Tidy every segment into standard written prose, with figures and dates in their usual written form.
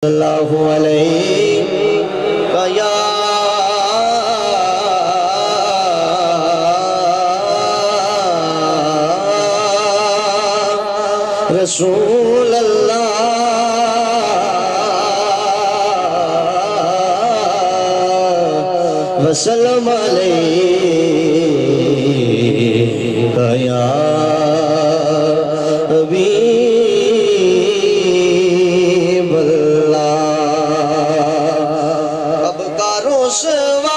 اللہ علیہ یا رسول اللہ وسلم علیہ یا حبیب اللہ اب کا رسوا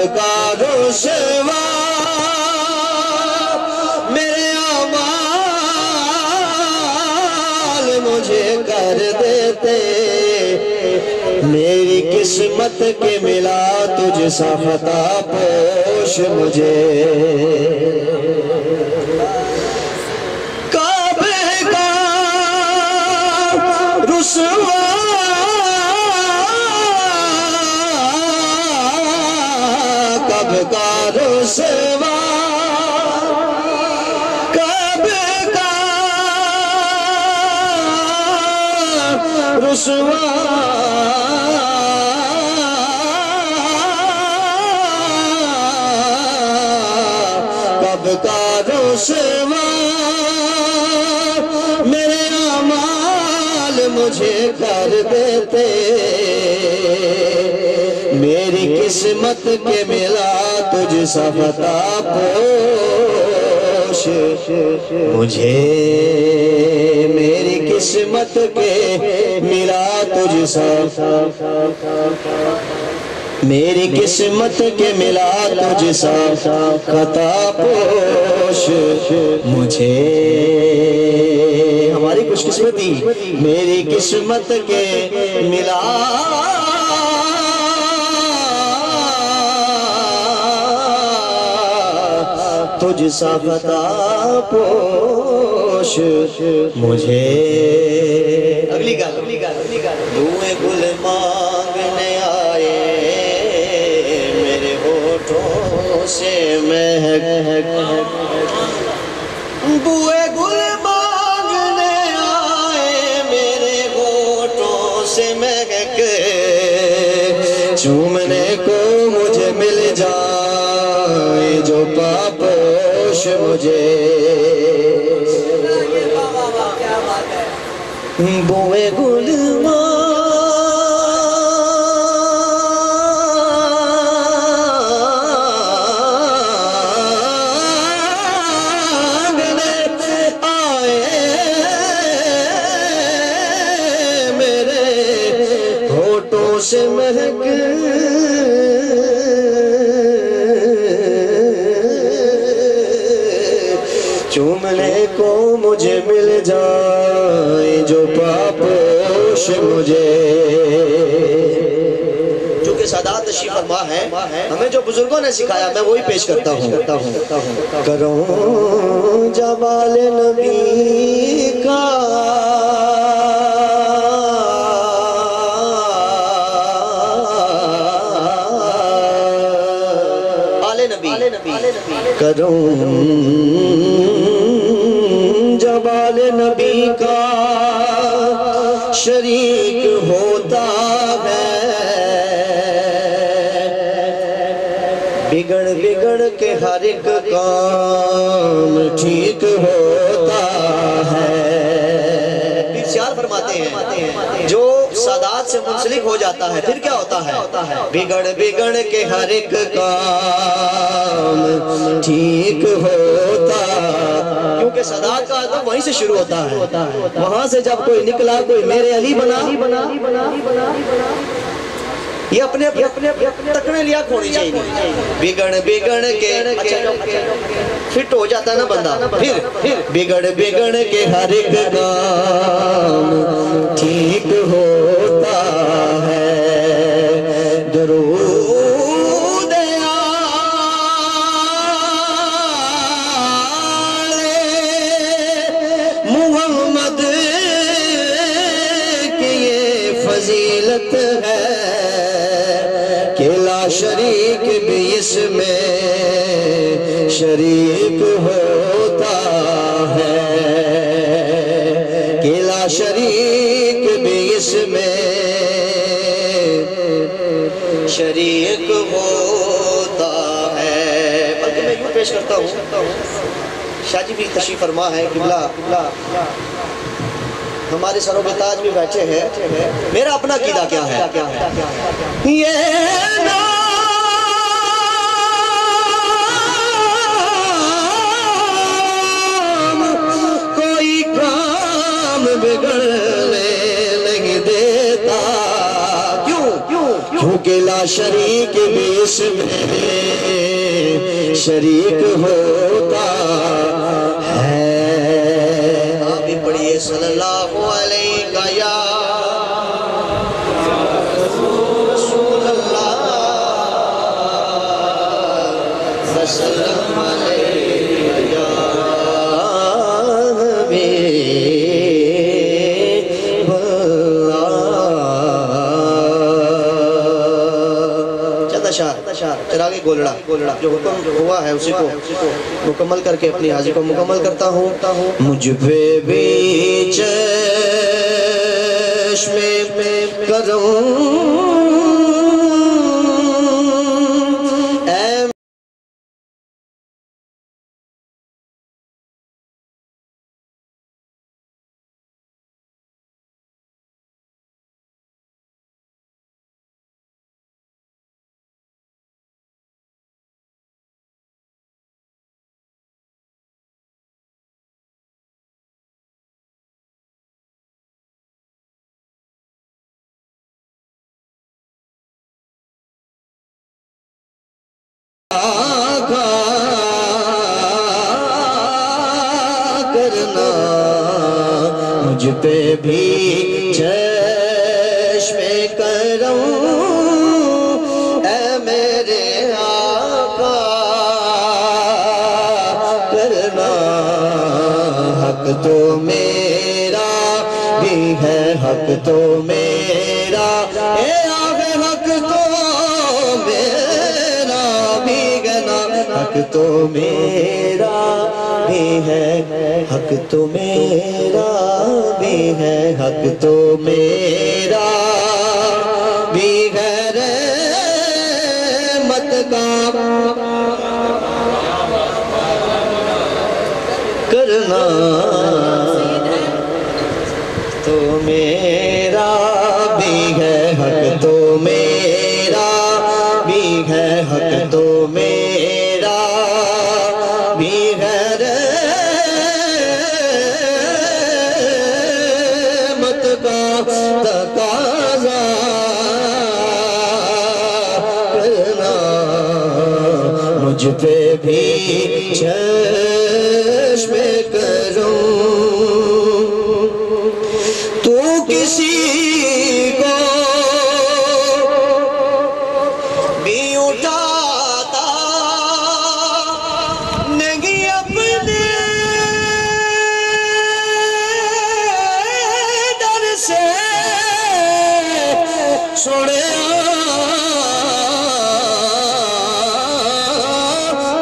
کا رسوا میرے اعمال مجھے کر دیتے میری قسمت کے ملا تجھ سا خطا پوش مجھے کعبے کا رسوا کا رسوا کعبے کا رسوا کب کا رسوا میرے اعمال مجھے کر دیتے میری قسمت کے ملا تجھ سا خطا پوش مجھے میری قسمت کے ملا تجھ سا میری قسمت کے ملا تجھ سا خطا پوش مجھے ہماری خوش قسمتی میری قسمت کے ملا تجھ سا خطا پوش مجھے اگلی گال دھوئے گل مانگنے آئے میرے ہونٹوں سے مہک بوئے گل مانگنے آئے میرے ہونٹوں سے مہک چومنے کو مجھے مل جائے جو پاپوش مجھے بوئے گل مانگنے آئے میرے ہونٹوں سے مہک چومنے کو مجھے مل جائے جو پاپوش مجھے چونکہ سادات تشریف فرما ہے ہمیں جو بزرگوں نے سکھایا میں وہی پیش کرتا ہوں کروں جمال نبی کا آل نبی کروں جمال نبی کا شریک ہوتا ہے بگڑ بگڑ کے ہر ایک کام ٹھیک ہوتا ہے ارشاد فرماتے ہیں جو سادات سے منسلک ہو جاتا ہے پھر کیا ہوتا ہے بگڑ بگڑ کے ہر ایک کام ٹھیک ہوتا کیونکہ سادات کا آدم وہیں سے شروع ہوتا ہے وہاں سے جب کوئی نکلا کوئی میرے علی بنا یہ اپنے تکنے لیا کھوڑی چاہیے بگڑ بگڑ کے فٹ ہو جاتا ہے نا بندہ پھر بگڑ بگڑ کے ہر ایک کام ٹھیک ہوتا ہے درود اس میں شریک ہوتا ہے کہ لا شریک بھی اس میں شریک ہوتا ہے۔ بلکہ میں یوں پیش کرتا ہوں، شاہ جی بھی تشریف فرما ہے، قبلہ ہمارے سروں پہ تاج بھی بیٹھے ہیں، میرا اپنا عقیدہ کیا ہے؟ یہ نام کوئی کام بگڑنے نہیں دیتا، کیونکہ لا شریک بھی اس میں شریک ہوتا ہے۔ آپ بھی پڑھیے صلی اللہ علیہ یا رسول اللہ وسلم علیہ یا حبیب اللہ۔ چند اشعار چراغی گولڑا جو حکم ہوا ہے اسی کو مکمل کر کے اپنی حاضری کو مکمل کرتا ہوں۔ مجھ پہ بھی چشم کرم کرنا، مجھ پہ بھی چشم کرم اے میرے آقا کرنا، حق تو میرا بھی ہے، حق تو میرا اے آگے، حق تو میرا بھی گنا، حق تو میرا بھی ہے، حق تو میرا بھی ہے، حق تو میرا بھی ہے، رحمت کا کرنا تو میرا بھی ہے، حق تو میرا بھی ہے، حق تو میرا بھی ہے، رحمت کا تقاضا کرنا، مجھ پہ بھی چشم کروں، تو کسی کو بھی اٹھاتا نہیں اپنے در سے، چھوڑے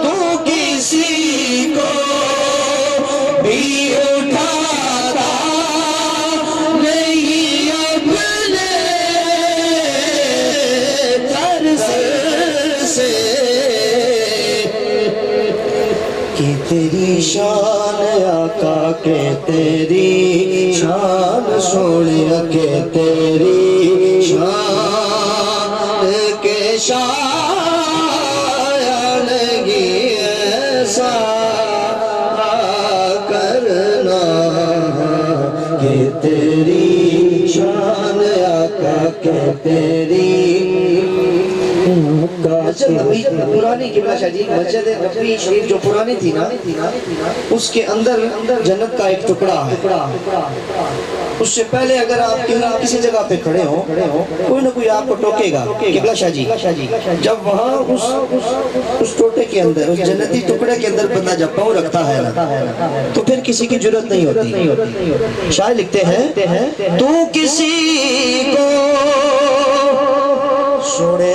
تو کسی کو بھی اٹھاتا نہیں اپنے در سے، کہ تیری شان آقا کہ تیری شان سوڑیا کہ تیری شان کے شایا نہیں ایسا کرنا، کہ تیری شان آقا کہ تیری مسجد نبی پرانی قبلہ شاہ جی، مسجد نبی شریف جو پرانی تھی نا، اس کے اندر جنت کا ایک ٹکڑا ہے، اس سے پہلے اگر آپ کسی جگہ پہ کھڑے ہوں کوئی نہ کوئی آپ کو ٹوکے گا قبلہ شاہ جی، جب وہاں اس ٹوٹے کے اندر، اس جنتی ٹکڑے کے اندر بندہ جب پاؤں رکھتا ہے تو پھر کسی کی جرات نہیں ہوتی۔ شاعر لکھتے ہیں تو کسی کو سوڑے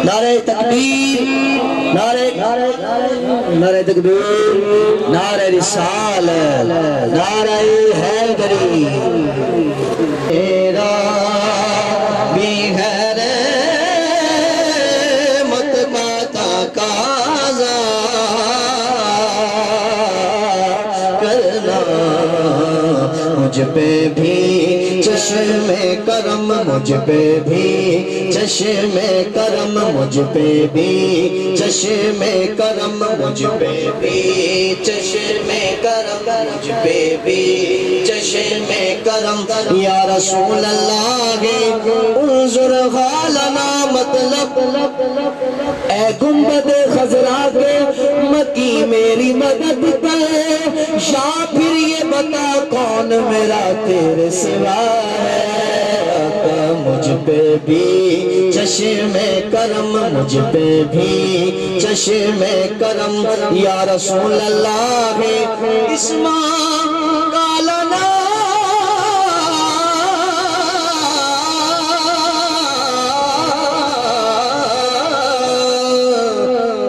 نعرہ تکبیر، نعرہ تکبیر، نعرہ رسالت، نعرہ حیدری. تیرا بھی ہے رحمت کا تقاضا کرنا، مجھ پہ بھی چشم کرم، مجھ پہ بھی چشم کرم، مجھ پہ بھی چشم کرم، مجھ پہ بھی چشم کرم، مجھ پہ بھی چشم کرم. یا رسول اللہ انظر حالنا، مطلب اے گنبد خضرا کے مکی میری مدد کر، یا پھر یہ بتا کون میرا تیرے سوا ہے. مجھ پہ بھی چشم کرم، مجھ پہ بھی چشم کرم. یا رسول اللہ اسماء کالنا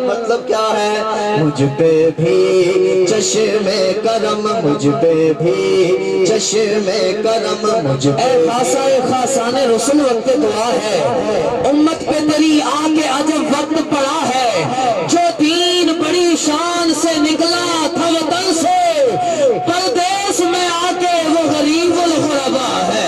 مطلب کیا ہے؟ مجھ پہ بھی چشم کرم، مجھ پہ بھی چشم کرم، مجھ پہ. اے خاصہ خاصان رسول وقت دعا ہے، امت پہ تیری آگے عجب وقت پڑا ہے. جو دین بڑی شان سے نکلا تھا وطن سے، پردیس میں آگے وہ غریب الغربا ہے.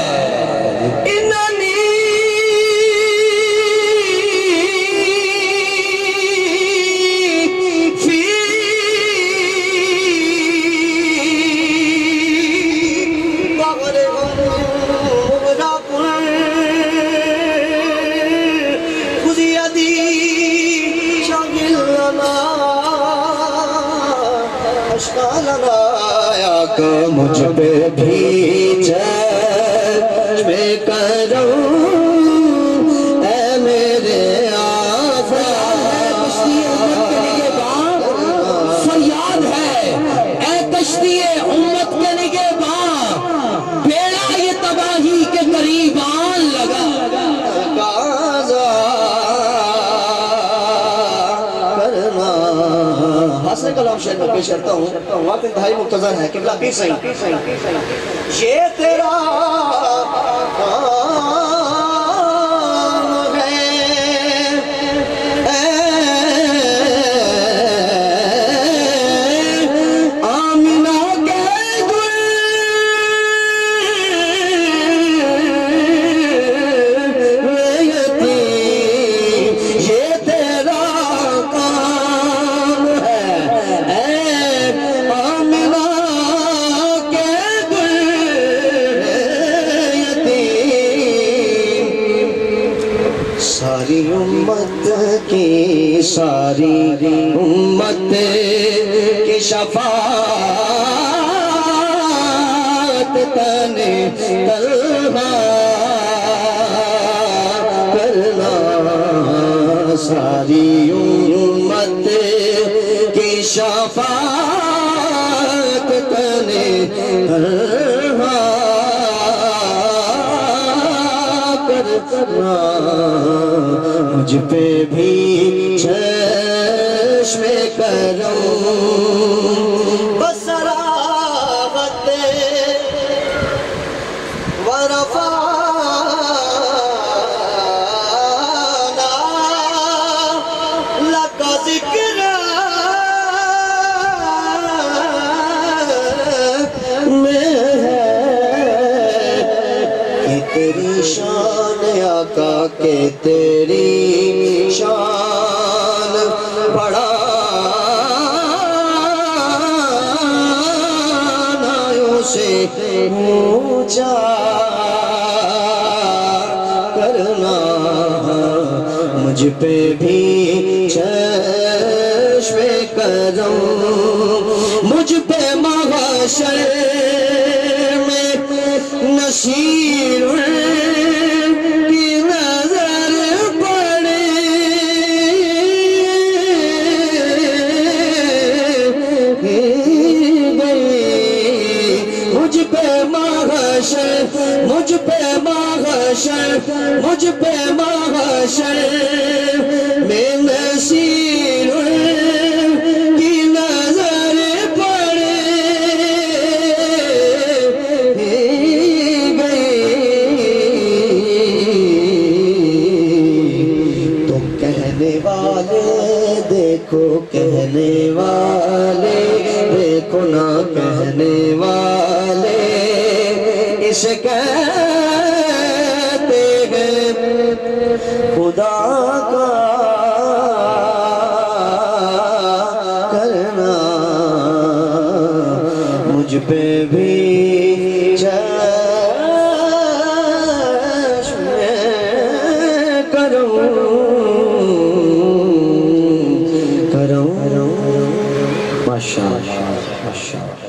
مجھ پہ بھی چشم کرم، اے میرے آقا. فریاد ہے اے کشتی امت کے نگہباں، بیڑا یہ تباہی کے قریب آن لگا. حسن کلام شہر میں پیش کرتا ہوں، وقت انتہائی مختصر ہے. قبلہ پیر صحیح یہ تیرا کام ہے، آمینہ کے گل یتیم، یہ تیرا کام ہے. آمینہ کے گل یتیم، ساری امت کی، ساری امت کی شفاعت تنے تنہا کرنا. ساری امت کی شفاعت تنے تنہا کرنا. مجھ پہ بھی چشم کرم، بصراغت ورفعنا لک ذکرا میں ہے کہ تیری شان آقا، کہ تیری شان بڑا نایوں سے اونچا کرنا. مجھ پہ بھی چشم کرم، مجھ پہ محشر میں نصیر کی نظر پڑے مجھ پہ محشر، مجھ پہ محشر والے دیکھو کہنے والے دیکھو نہ کہنے والے اسے کہتے ہیں خدا کا کرنا مجھ پہ بھی چشم کروں ماشاءاللہ